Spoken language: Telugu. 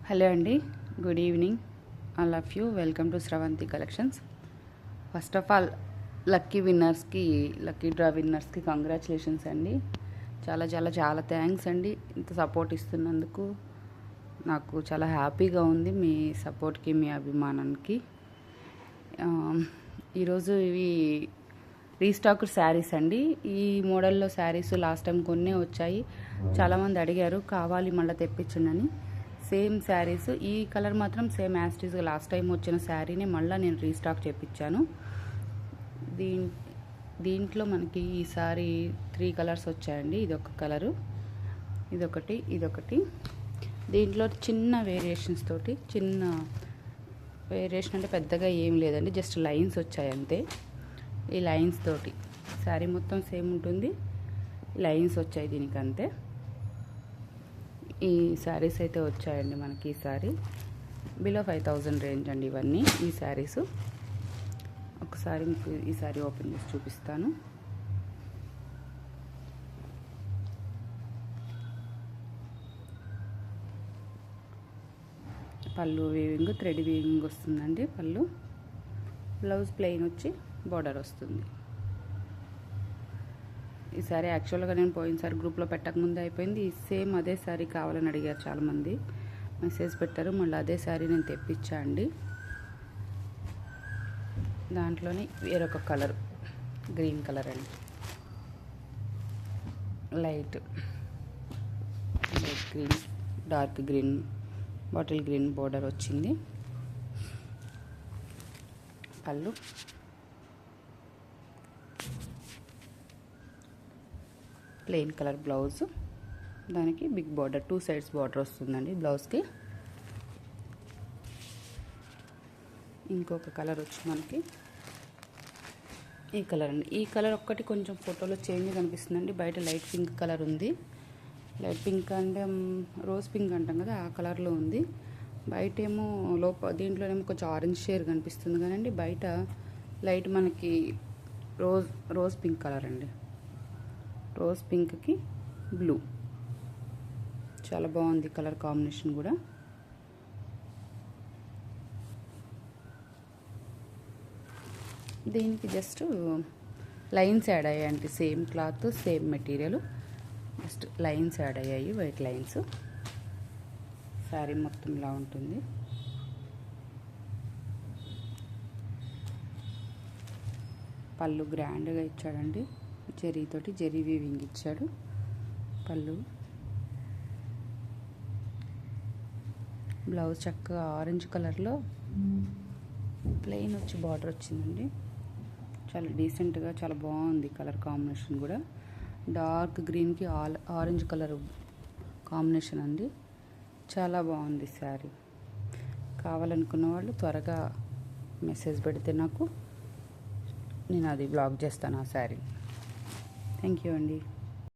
హలో అండి, good evening. I love you. Welcome to Sravanthi collections. First of all lucky draw విన్నర్స్కి కంగ్రాచులేషన్స్ అండి. చాలా చాలా చాలా థ్యాంక్స్ అండి. ఇంత సపోర్ట్ ఇస్తున్నందుకు నాకు చాలా హ్యాపీగా ఉంది. మీ సపోర్ట్కి, మీ అభిమానానికి. ఈరోజు ఇవి రీస్టాక్డ్ శారీస్ అండి. ఈ మోడల్లో శారీస్ లాస్ట్ టైం కొన్నే వచ్చాయి. చాలామంది అడిగారు కావాలి మళ్ళీ తెప్పించండి. సేమ్ శారీస్, ఈ కలర్ మాత్రం సేమ్ యాస్టీస్గా లాస్ట్ టైం వచ్చిన శారీని మళ్ళీ నేను రీస్టాక్ చేయించాను. దీంట్లో మనకి ఈసారి 3 కలర్స్ వచ్చాయండి. ఇదొక కలరు, ఇదొకటి. దీంట్లో చిన్న వేరియేషన్స్ తోటి, చిన్న వేరియేషన్ అంటే పెద్దగా ఏం లేదండి, జస్ట్ లైన్స్ వచ్చాయి అంతే. ఈ లైన్స్ తోటి శారీ మొత్తం సేమ్ ఉంటుంది, లైన్స్ వచ్చాయి దీనికి అంతే. ఈ శారీస్ అయితే వచ్చాయండి మనకి ఈసారి బిలో 5000 రేంజ్ అండి ఇవన్నీ. ఈ శారీస్ ఒకసారి మీకు ఈసారి ఓపెన్ చేసి చూపిస్తాను. పళ్ళు వీవింగ్, థ్రెడ్ వీవింగ్ వస్తుందండి పళ్ళు. బ్లౌజ్ ప్లెయిన్ వచ్చి బార్డర్ వస్తుంది. ఈసారి యాక్చువల్గా నేను పోయినసారి గ్రూప్లో పెట్టకముందే అయిపోయింది. సేమ్ అదే శారీ కావాలని అడిగారు చాలామంది, మెసేజ్ పెట్టారు. మళ్ళీ అదే శారీ నేను తెప్పించా అండి. దాంట్లోనే వేరొక కలర్, గ్రీన్ కలర్ అండి, light green, dark green, bottle green border వచ్చింది. పళ్ళు ప్లెయిన్ కలర్ బ్లౌజ్, దానికి బిగ్ బార్డర్, 2 సైడ్స్ బార్డర్ వస్తుందండి బ్లౌజ్కి. ఇంకొక కలర్ వచ్చి మనకి ఈ కలర్ అండి. ఈ కలర్ ఒక్కటి కొంచెం ఫోటోలో చేంజ్ కనిపిస్తుందండి. బయట లైట్ పింక్ కలర్ ఉంది. లైట్ పింక్ అంటే రోజ్ పింక్ అంటాం కదా, ఆ కలర్లో ఉంది. బయట ఏమో దీంట్లోనేమో కొంచెం ఆరెంజ్ షేర్ కనిపిస్తుంది కానండి, బయట లైట్ మనకి రోజ్ పింక్ కలర్ అండి. రోజ్ పింక్కి బ్లూ, చాలా బాగుంది కలర్ కాంబినేషన్ కూడా. దీనికి జస్ట్ లైన్స్ యాడ్ అయ్యాయండి. Same cloth, same material, just lines add అయ్యాయి, వైట్ లైన్స్. శారీ మొత్తం ఇలా ఉంటుంది. పళ్ళు గ్రాండ్గా ఇచ్చాడండి, జరీతోటి, జరీ వీవింగ్ ఇచ్చాడు పళ్ళు. బ్లౌజ్ చక్కగా ఆరెంజ్ కలర్లో ప్లెయిన్ వచ్చి బార్డర్ వచ్చిందండి. చాలా డీసెంట్గా, చాలా బాగుంది కలర్ కాంబినేషన్ కూడా. డార్క్ గ్రీన్కి ఆరెంజ్ కలర్ కాంబినేషన్ అండి, చాలా బాగుంది శారీ. కావాలనుకున్న వాళ్ళు త్వరగా మెసేజ్ పెడితే నాకు, నేను అది బ్లాక్ చేస్తాను ఆ శారీ. థ్యాంక్ యూ అండి.